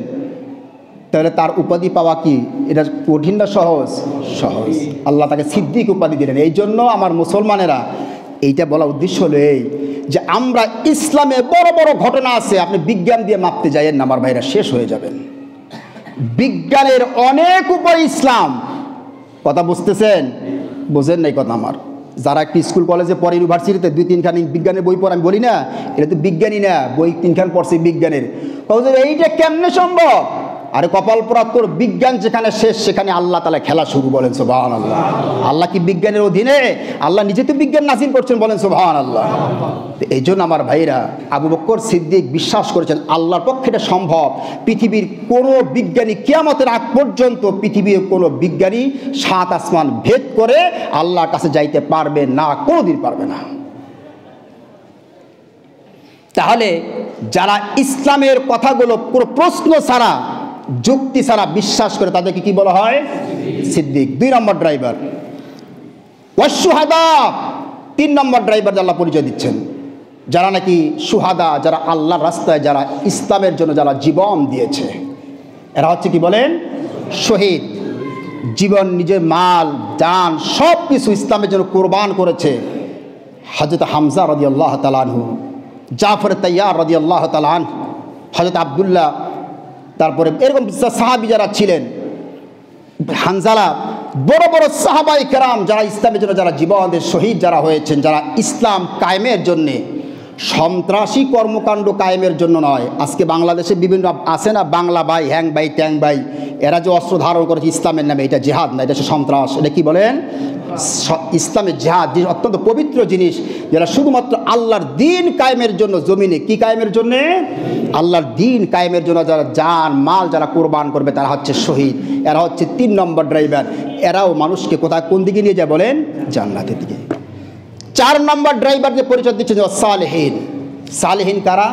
B: তাহলে তার উপাধি পাওয়া কি এটা কঠিন না সহজ? সহজ। আল্লাহ তাকে সিদ্দিক উপাধি দিলেন। এই জন্য আমার মুসলমানেরা এইটা বলা উদ্দেশ্য হলো এই যে আমরা ইসলামে বড় বড় ঘটনা আছে, আপনি বিজ্ঞান দিয়ে মাপতে যাইয়েন না, আমার ভাইরা শেষ হয়ে যাবেন। বিজ্ঞানের অনেক উপরে ইসলাম। কথা বুঝতেছেন? বোঝেন নাই কথা আমার। যারা একটি স্কুল কলেজে পড়ে, ইউনিভার্সিটিতে 2-3খানি বিজ্ঞানের বই পড়ে, আমি বলি না এটা তো বিজ্ঞানী না, বই 3খান পড়ছে বিজ্ঞানের। এইটা কেমনে সম্ভব? আরে কপাল পোড়া, তোর বিজ্ঞান যেখানে শেষ সেখানে আল্লাহ তাআলা খেলা শুরু, বলেন সুবহানাল্লাহ। আল্লাহ কি বিজ্ঞানের অধীনে? আল্লাহ নিজে তো বিজ্ঞান নাযিল করছেন, বলেন সুবহানাল্লাহ। এই জন্য আমার ভাইরা আবু বকর সিদ্দিক বিশ্বাস করেছেন আল্লাহর পক্ষে এটা সম্ভব। পৃথিবীর কোনো বিজ্ঞানী কিয়ামতের আগ পর্যন্ত পৃথিবীর কোনো বিজ্ঞানী 7 আসমান ভেদ করে আল্লাহর কাছে যাইতে পারবে না, কোনোদিন পারবে না। তাহলে যারা ইসলামের কথাগুলো পুরো প্রশ্ন ছাড়া যুক্তি ছাড়া বিশ্বাস করে তাদেরকে কি বলা হয়? সিদ্দিক। 2 নম্বর ড্রাইভার। ওয়াসশুহাদা 3 নম্বর ড্রাইভার আল্লাহ পরিচয় দিচ্ছেন, যারা নাকি সুহাদা, যারা আল্লাহর রাস্তায়, যারা ইসলামের জন্য যারা জীবন দিয়েছে, এরা হচ্ছে কি বলেন? শহীদ। জীবন, নিজের মাল জান সব কিছু ইসলামের জন্য কোরবান করেছে। হযরত হামজা রাদিয়াল্লাহু তাআলা আনহু, জাফর তাইয়ার রাদিয়াল্লাহু তাআলা আনহু, হযরত আব্দুল্লাহ, তারপরে এরকম সাহাবী যারা ছিলেন, হানজালা, বড় বড় সাহাবায়ে কেরাম যারা ইসলামের জন্য যারা জীবনের শহীদ যারা হয়েছেন, যারা ইসলাম কায়েমের জন্যে, সন্ত্রাসী কর্মকাণ্ড কায়েমের জন্য নয়। আজকে বাংলাদেশে বিভিন্ন আছে না, বাংলা ভাই, হ্যাং ভাই, ট্যাং ভাই, এরা যে অস্ত্র ধারণ করেছে ইসলামের নামে, এটা জিহাদ না, এটা হচ্ছে সন্ত্রাস। এটা কি বলেন? ইসলামের জিহাদ, যে অত্যন্ত পবিত্র জিনিস, যারা শুধুমাত্র আল্লাহর দ্বীন কায়েমের জন্য জমিনে, কি কায়েমের জন্য? আল্লাহর দ্বীন কায়েমের জন্য যারা জান মাল যারা কোরবান করবে তারা হচ্ছে শহীদ। এরা হচ্ছে 3 নম্বর ড্রাইভার। এরাও মানুষকে কোথায়, কোন দিকে নিয়ে যায় বলেন? জান্নাতের দিকে। 4 নম্বর ড্রাইভার যে পরিচয় দিচ্ছে সালেহীন। সালেহীন কারা?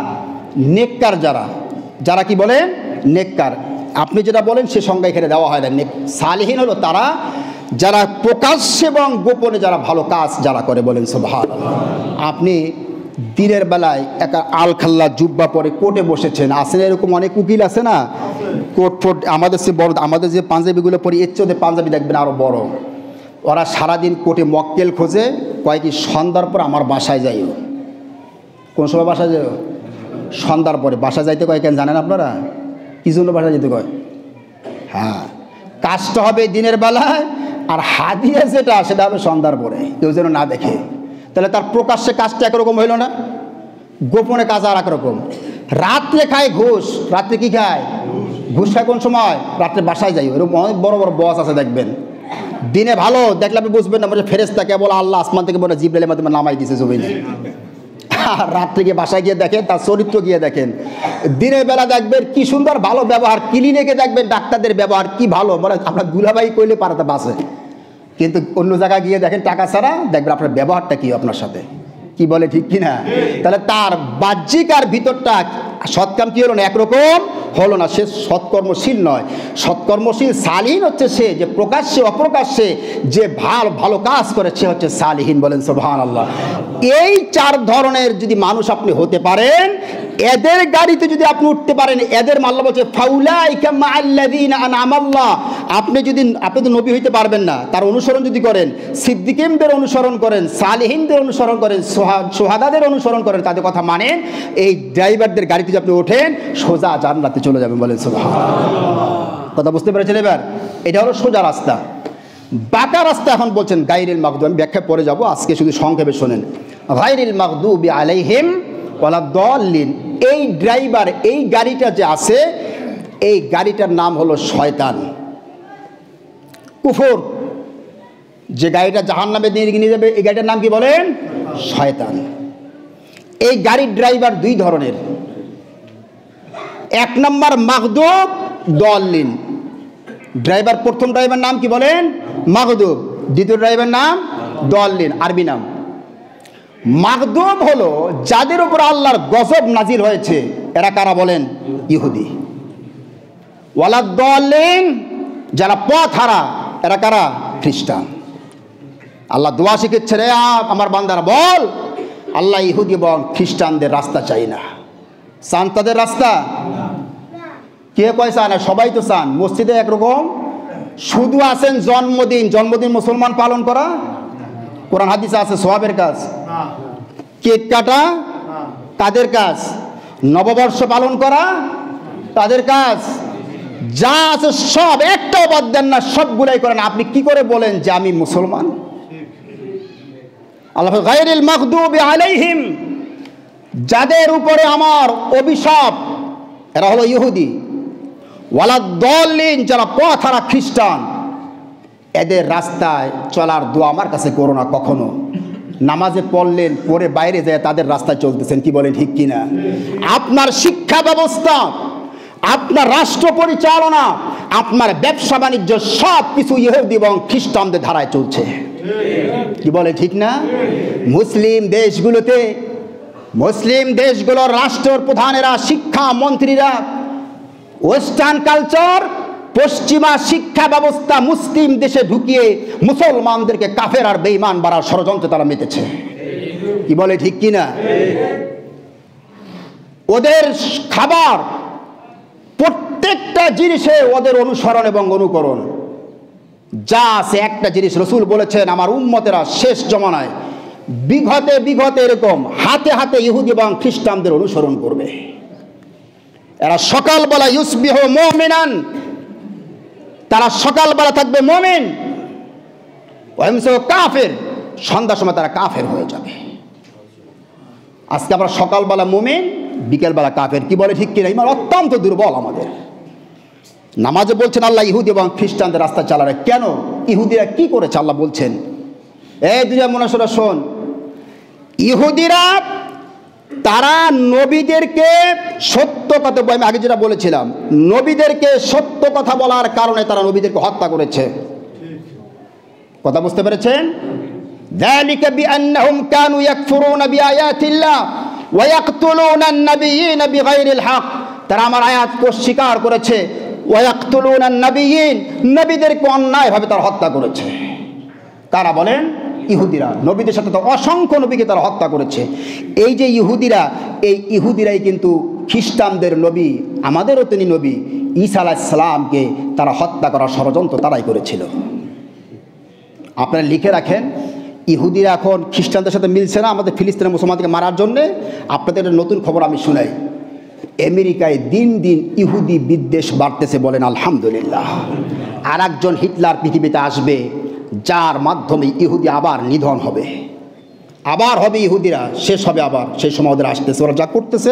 B: নেককার যারা, যারা কি বলেন? নেককার। আপনি যেটা বলেন সে সংজ্ঞা এখানে দেওয়া হয় না। সালেহীন হলো তারা যারা প্রকাশ্যে এবং গোপনে যারা ভালো কাজ যারা করে, বলেন সুবহানাল্লাহ। আপনি দিনের বেলায় একটা আলখাল্লা জুব্বা পরে কোর্টে বসেছেন, আসেন এরকম অনেক উকিল আছে না, কোর্ট ফোর্ট আমাদের সে বড়, আমাদের যে পাঞ্জাবিগুলো পরি এর চেয়ে পাঞ্জাবি দেখবেন আরও বড়। ওরা সারাদিন কোর্টে মক্কেল খোঁজে, কয় কি সন্ধ্যার পর আমার বাসায় যাইও। কোন সময় বাসায় যাইও? সন্ধ্যার পরে। বাসায় যাইতে কয় কেন জানেন আপনারা? কি জন্য বাসায় যেতে কয়? হ্যাঁ, কাজটা হবে দিনের বেলায়, আর হাদিয়া যেটা সেটা হবে সন্ধ্যার পরে, কেউ যেন না দেখে। তাহলে তার প্রকাশ্যে কাজটা একরকম হইল না, গোপনে কাজ আর একরকম। রাত্রে খায় ঘুষ। রাত্রে কি খায়? ঘুষ খায় কোন সময়? রাত্রে বাসায় যাই। এরকম অনেক বড় বড় বস আছে দেখবেন, দিনে ভালো দেখলে আপনি বুঝবেন না, ফেরেশতা কেবল আল্লাহ আসমান থেকে বলে জিবরাইলের মাধ্যমে নামাই দিয়েছে জমিনে। আর রাত্রে গিয়ে বাসায় গিয়ে দেখেন, তার চরিত্র গিয়ে দেখেন। দিনের বেলা দেখবেন কি সুন্দর ভালো ব্যবহার, ক্লিনিকে দেখবেন ডাক্তারদের ব্যবহার কি ভালো, মানে আপনার দুলাভাই কইলে পারাতে বাসে। কিন্তু অন্য জায়গায় গিয়ে দেখেন টাকা ছাড়া, দেখবেন আপনার ব্যবহারটা কি আপনার সাথে, কি বলে ঠিক কিনা? তাহলে তার বাহ্যিক আর ভিতরটা সৎকাম কি হলো না? একরকম হলো না, সে সৎকর্মশীল নয়। সৎকর্মশীল সালিহীন হচ্ছে সে যে প্রকাশ্যে অপ্রকাশ্যে যে ভালো ভালো কাজ করে, সে হচ্ছে সালিহীন, বলেন সুবহানাল্লাহ। এই চার ধরনের যদি মানুষ আপনি হতে পারেন, এদের গাড়িতে যদি আপনি উঠতে পারেন, এদের আল্লাহ বলছে ফাউলাইকা মাআল্লাযীনা আনআমাল্লাহ। আপনি তো নবী হইতে পারবেন না, তার অনুসরণ যদি করেন, সিদ্দিকিনদের অনুসরণ করেন, সালেহিনদের অনুসরণ করেন, সোহাদাদের অনুসরণ করেন, তাদের কথা মানেন, এই ড্রাইভারদের গাড়িতে যদি আপনি ওঠেন, সোজা জান্নাতে চলে যাবেন, বলেন সুবহানাল্লাহ। কথা বুঝতে পেরেছেন এবার? এটা হলো সোজা রাস্তা। বাঁকা রাস্তা এখন বলছেন গায়রিল মাগদুব, আমি ব্যাখ্যা পরে যাব, আজকে শুধু সংক্ষেপে শোনেন। গায়রিল মাগদুবি আলাইহিম ওয়ালাদ-দাল্লিন। এই ড্রাইভার, এই গাড়িটা যে আছে, এই গাড়িটার নাম হলো শয়তান, কুফর। যে গাড়িটা জাহান্নামে নিয়ে যাবে, এই গাড়িটার নাম কি বলেন? শয়তান। এই গাড়ির ড্রাইভার দুই ধরনের। এক নম্বর মাগদুব, দাল্লিন। ড্রাইভার, প্রথম ড্রাইভার নাম কি বলেন? মাগদুব। দ্বিতীয় ড্রাইভার নাম দাল্লিন, আরবি নাম। মাগদুব হলো যাদের উপর আল্লাহর গজব নাজিল হয়েছে, এরা কারা বলেন? ইহুদি। ওয়ালাদ-দাল্লিন, যারা পথ হারা, এরা কারা? খ্রিস্টান। আল্লাহ দোয়া শিখেছে, রে আমার বান্দারা বল, আল্লাহ ইহুদি এবং খ্রিস্টানদের রাস্তা চাই না। চান তাদের রাস্তা? কে কয় চায় না? সবাই তো চান। মসজিদে একরকম, শুধু আছেন জন্মদিন, জন্মদিন মুসলমান পালন করা, কোরআন হাদিসে আছে সওয়াবের কাজ। কেক কাটা তাদের কাজ, নববর্ষ পালন করা তাদের কাজ, যা আছে সব একটাও বাদ দেন না, সবগুলাই করেন। আপনি কি করে বলেন যে আমি মুসলমান? আল্লাহ গায়রিল মাগদুবি আলাইহিম, যাদের উপরে আমার অভিশাপ, এরা হলো ইহুদি। ওয়ালাদ-দাল্লিন, যারা পথ হারা খ্রিস্টান, এদের রাস্তায় চলার দোয়া আমার কাছে করো না কখনো। নামাজে পড়লেন, পরে বাইরে যায় তাদের রাস্তায় চলতেছেন, কি বলেন ঠিক কিনা? আপনার শিক্ষা ব্যবস্থা, আপনার রাষ্ট্র পরিচালনা, আপনার ব্যবসা বাণিজ্য সব কিছু ইহুদি এবং খ্রিস্টানদের ধারায় চলছে, কি বলে ঠিক না? মুসলিম দেশগুলোতে, মুসলিম দেশগুলোর রাষ্ট্র প্রধানেরা, শিক্ষা মন্ত্রীরা ওয়েস্টার্ন কালচার, পশ্চিমা শিক্ষা ব্যবস্থা মুসলিম দেশে ঢুকিয়ে মুসলমানদেরকে কাফের আর বেঈমান বাড়ার ষড়যন্ত্রে তারা মেতেছে, কি বলে ঠিক কিনা? ওদের খাবার, প্রত্যেকটা জিনিসে ওদের অনুসরণ এবং অনুকরণ। যা আছে একটা জিনিস রাসূল বলেছেন, আমার উম্মতেরা শেষ জমানায় বিগতে এরকম হাতে হাতে ইহুদি এবং খ্রিস্টানদের অনুসরণ করবে। এরা সকালবেলা ইউসবিহু মুমিনান, তারা সকালবেলা থাকবে মুমিন, ওয়াইমসু কাফের, সন্ধ্যার সময় তারা কাফের হয়ে যাবে। আজকে আমরা সকালবেলা মুমিন, বিকেলবেলা কাফের, কি বলে ঠিক কিনা? ইমান অত্যন্ত দুর্বল আমাদের। নামাজে বলছেন আল্লাহ ইহুদি এবং খ্রিস্টানদের রাস্তা চালারে। কেন? ইহুদিরা কি করেছে আল্লাহ বলছেন? এই দুইটা মনসরা শোন। ইহুদিরা তারা নবীদেরকে সত্য কথা, আমি আগে যেটা বলেছিলাম, নবীদেরকে সত্য কথা বলার কারণে তারা নবীদেরকে হত্যা করেছে। কথা বুঝতে পেরেছেন? যালিকা বিআন্নাহুম কানু ইয়াকফুরুনা বিআয়াতিল্লাহ ওয়া ইয়াকতুলুনা আন-নাবিয়্যিনা বিগাইরিল হক। তারা আমার আয়াতকে অস্বীকার করেছে। ওয়ায়াকতুলুনান নাবিয়্যিন, নবীদেরকে অন্যায়ভাবে তারা হত্যা করেছে। কারা বলেন? ইহুদিরা। নবীদের সাথে তো অসংখ্য নবীকে তারা হত্যা করেছে। এই যে ইহুদিরা, এই ইহুদিরাই কিন্তু খ্রিস্টানদের নবী, আমাদেরও তিনি নবী ঈসা আলাইহিস সালামকে তারা হত্যা করার ষড়যন্ত্র তারাই করেছিল। আপনারা লিখে রাখেন, ইহুদিরা এখন খ্রিস্টানদের সাথে মিলছে না আমাদের ফিলিস্তিনের মুসলমানদেরকে মারার জন্যে। আপনাদের নতুন খবর আমি শুনাই, আমেরিকায় দিন দিন ইহুদি বিদ্বেষ বাড়তেছে, বলেন আলহামদুলিল্লাহ। আর একজন হিটলার পৃথিবীতে আসবে, যার মাধ্যমে ইহুদি আবার নিধন হবে, আবার হবে ইহুদিরা, শেষ হবে আবার। সেই সময় ওদের আসতেছে, ওরা যা করতেছে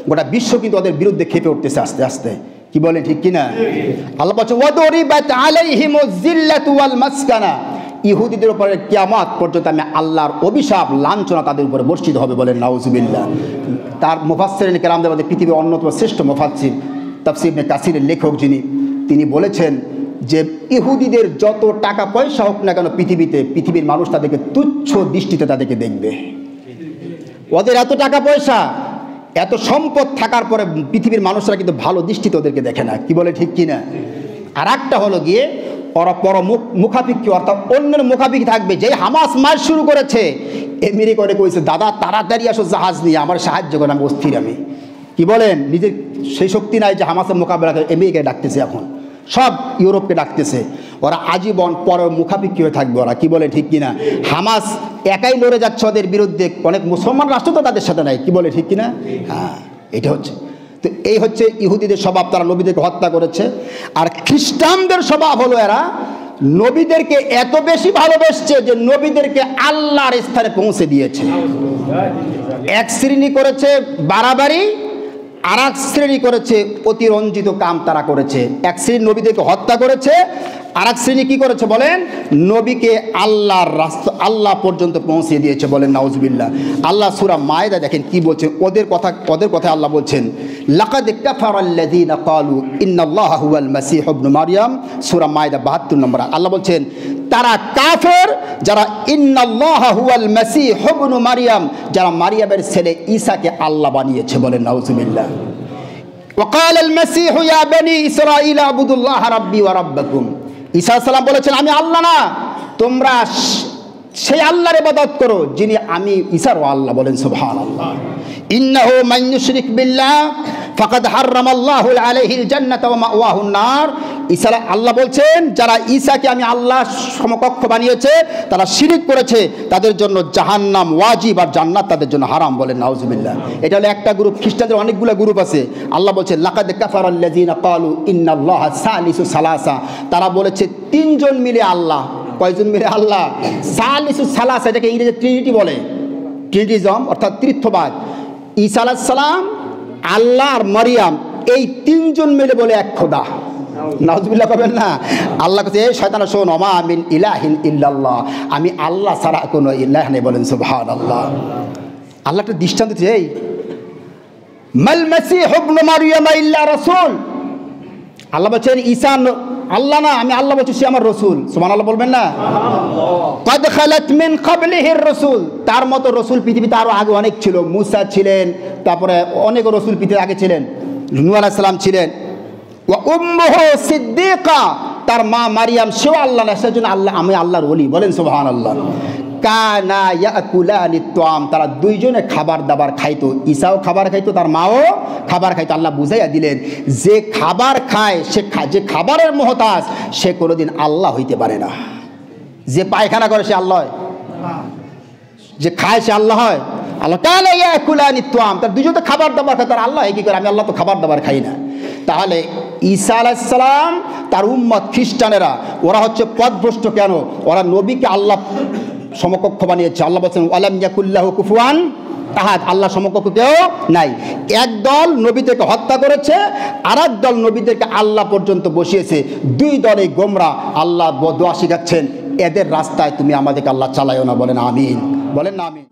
B: গোটা বিশ্ব কিন্তু ওদের বিরুদ্ধে খেপে উঠতেছে আস্তে আস্তে। কি বলেন, ঠিক কিনা? আল্লাহ বলছে ওয়াদরিবাত আলাইহিমুজ জিল্লাতু ওয়াল মাসকানা, ইহুদিদের উপরে কিয়ামত পর্যন্ত আমি আল্লাহর অভিশাপ লাঞ্ছনা তাদের উপরে বর্ষিত হবে, বলেন নাউজুবিল্লাহ। তার মুফাসসিরিন কেরামদের মধ্যে পৃথিবীর অন্যতম শ্রেষ্ঠ মুফাসসির তাফসীর ইবনে কাসিরের লেখক যিনি, তিনি বলেছেন যে ইহুদিদের যত টাকা পয়সা হোক না কেন পৃথিবীতে, পৃথিবীর মানুষ তাদেরকে তুচ্ছ দৃষ্টিতে তাদেরকে দেখবে। ওদের এত টাকা পয়সা, এত সম্পদ থাকার পরে পৃথিবীর মানুষরা কিন্তু ভালো দৃষ্টিতে ওদেরকে দেখে না। কি বলে, ঠিক কিনা? আর একটা হলো গিয়ে ওরা মুখাপিক্ষি, অর্থাৎ অন্যের মুখাপিক্ষি থাকবে। যে হামাস মার শুরু করেছে, আমেরিকা করে কইছে দাদা তাড়াতাড়ি আসো জাহাজ নিয়ে, আমার সাহায্য করে, আমি অস্থির। আমি কি বলেন, নিজের সেই শক্তি নাই যে হামাসের মোকাবেলা করে। আমেরিকায় ডাকতেছে, এখন সব ইউরোপকে ডাকতেছে। ওরা আজীবন পরে মুখাপিক্ষি হয়ে থাকবে ওরা। কি বলে, ঠিক কিনা? হামাস একাই লড়ে যাচ্ছে ওদের বিরুদ্ধে, অনেক মুসলমান রাষ্ট্র তো তাদের সাথে নাই। কি বলে, ঠিক কিনা? হ্যাঁ, এটা হচ্ছে। তো এই হচ্ছে ইহুদিদের স্বভাব, তারা নবীদেরকে হত্যা করেছে। আর খ্রিস্টানদের স্বভাব হলো এরা নবীদেরকে এত বেশি ভালোবেসেছে যে নবীদেরকে আল্লাহর স্থানে পৌঁছে দিয়েছে। এক শ্রেণী করেছে বাড়াবাড়ি, আর এক শ্রেণী করেছে অতিরঞ্জিত কাম তারা করেছে। এক শ্রেণী নবীদেরকে হত্যা করেছে, আর এক শ্রেণী কী করেছে বলেন? নবীকে আল্লাহর রাস্তা, আল্লাহ পর্যন্ত পৌঁছে দিয়েছে, বলেন নাউজুবিল্লাহ। আল্লাহ সূরা মায়েদা দেখেন কি বলছেন, ওদের কথা আল্লাহ বলছেন লাকাদ কাফারাল্লাযীনা ক্বালু ইন্নাল্লাহা হুয়াল মাসীহু ইবনু মারইয়াম, সূরা মায়েদা 72 নম্বর। আল্লাহ বলছেন তারা কাফের যারা ইন্নাল্লাহা হুয়াল মাসীহু ইবনু মারইয়াম, যারা মারিয়ামের ছেলে ঈসাকে আল্লাহ বানিয়েছে, বলেন নাউজুবিল্লাহ। ওয়াকাল আল মাসীহু ইয়া বনি ইসরাঈল আবুদুল্লাহ রাব্বি ওয়া রাব্বাকুম, ঈসা আলাইহিস সালাম বলেছেন আমি আল্লাহ না, তোমরা সেই আল্লাহর ইবাদত করো যিনি আমি ঈসারও আল্লাহ, বলেন সুবহানাল্লাহ। ইন্নাহু মান ইউশরিক বিল্লাহ ফাকাদ হারামাল্লাহু আলাইহিল জান্নাতা ওয়া মাওয়াহুন নার। ঈসা আল্লাহ বলছেন যারা ঈসাকে আমি আল্লাহ সমকক্ষ বানিয়েছে তারা শিরক করেছে, তাদের জন্য জাহান্নাম ওয়াজিব আর জান্নাত তাদের জন্য হারাম, বলেন নাউজুবিল্লাহ। এটা হলো একটা গ্রুপ। খ্রিস্টানদের অনেকগুলো গ্রুপ আছে। আল্লাহ বলছে লাকাদ কাফারাল্লাযীনা ক্বালু ইন্নাল্লাহা সালিসু সালাসা, তারা বলেছে তিনজন মিলে আল্লাহ। কয়জন মিলে আল্লাহ? সালিসু সালাসা, এটাকে ইংরেজিতে ট্রিনিটি বলে, ট্রিনিটিজম অর্থাৎ ত্রিত্ববাদ। ঈসা আলাইহিস সালাম, আল্লাহ আর মারিয়াম, এই তিনজন মিলে বলে এক খোদা। নাউজুবিল্লাহ করবেন না? আল্লাহ কাছে এই শয়তান শোন, ওমা মিন ইলাহিন ইল্লাল্লাহ, আমি আল্লাহ ছাড়া কোনো ইলাহ নেই, বলেন সুবহানাল্লাহ। আল্লাহ একটা দৃষ্টান্ত দিয়েছে, এই মাল মাসীহু ইবনু মারইয়াম ইল্লা রাসূল। আল্লাহ বলছেন ঈসা আল্লাহ না, আমি আল্লাহ বলছি সে আমার রসুল। সুবহানাল্লাহ বলবেন না? ক্বাদ খালাত মিন ক্বাবলিহির রাসূল, তার মতো রসুল পৃথিবীতে আরো আগে অনেক ছিল। মুসা ছিলেন, তারপরে অনেক রসুল পৃথিবীতে আগে ছিলেন। নূহ আলাইহিস সালাম ছিলেন। ওয়া উম্মুহু সিদ্দীকা, তার মা মারিয়াম সেও আল্লাহ না, সেজন্য আল্লাহ আমি আল্লাহর ওলি, বলেন সুবহানাল্লাহ। কানা ইয়াকুলানি তাম, তারা দুইজনে খাবার দাবার খাইতো। ঈসাও খাবার খাইতো, তার মাও খাবার খাইতো। আল্লাহ বুঝাইয়া দিলেন যে খাবার খায় সে যে খাবারের মুহতাজ সে কোনোদিন আল্লাহ হইতে পারে না। যে পায়খানা করে সে আল্লাহ হয়, যে খায় সে আল্লাহ হয়? আল্লাহ কানা ইয়াকুলানি তাম, তার দুইজন তো খাবার দাবার খায়, তার আল্লাহ কি করে? আমি আল্লাহ তো খাবার দাবার খাই না। তাহলে ঈসা আলাইহিস সালাম, তার উম্মত খ্রিস্টানেরা, ওরা হচ্ছে পথভ্রষ্ট। কেন? ওরা নবীকে আল্লাহ সমকক্ষ বানিয়েছে। আল্লাহ বলছেন ওয়ালাম ইয়াকুল্লাহু কুফুয়ান আহাদ, আল্লাহ সমকক্ষ কেউ নাই। একদল নবীদেরকে হত্যা করেছে, আর এক দল নবীদেরকে আল্লাহ পর্যন্ত বসিয়েছে। দুই দলে গোমরা। আল্লাহ দোয়া শিখাচ্ছেন এদের রাস্তায় তুমি আমাদেরকে আল্লাহ চালাইও না, বলেন আমিন, বলেন না আমিন।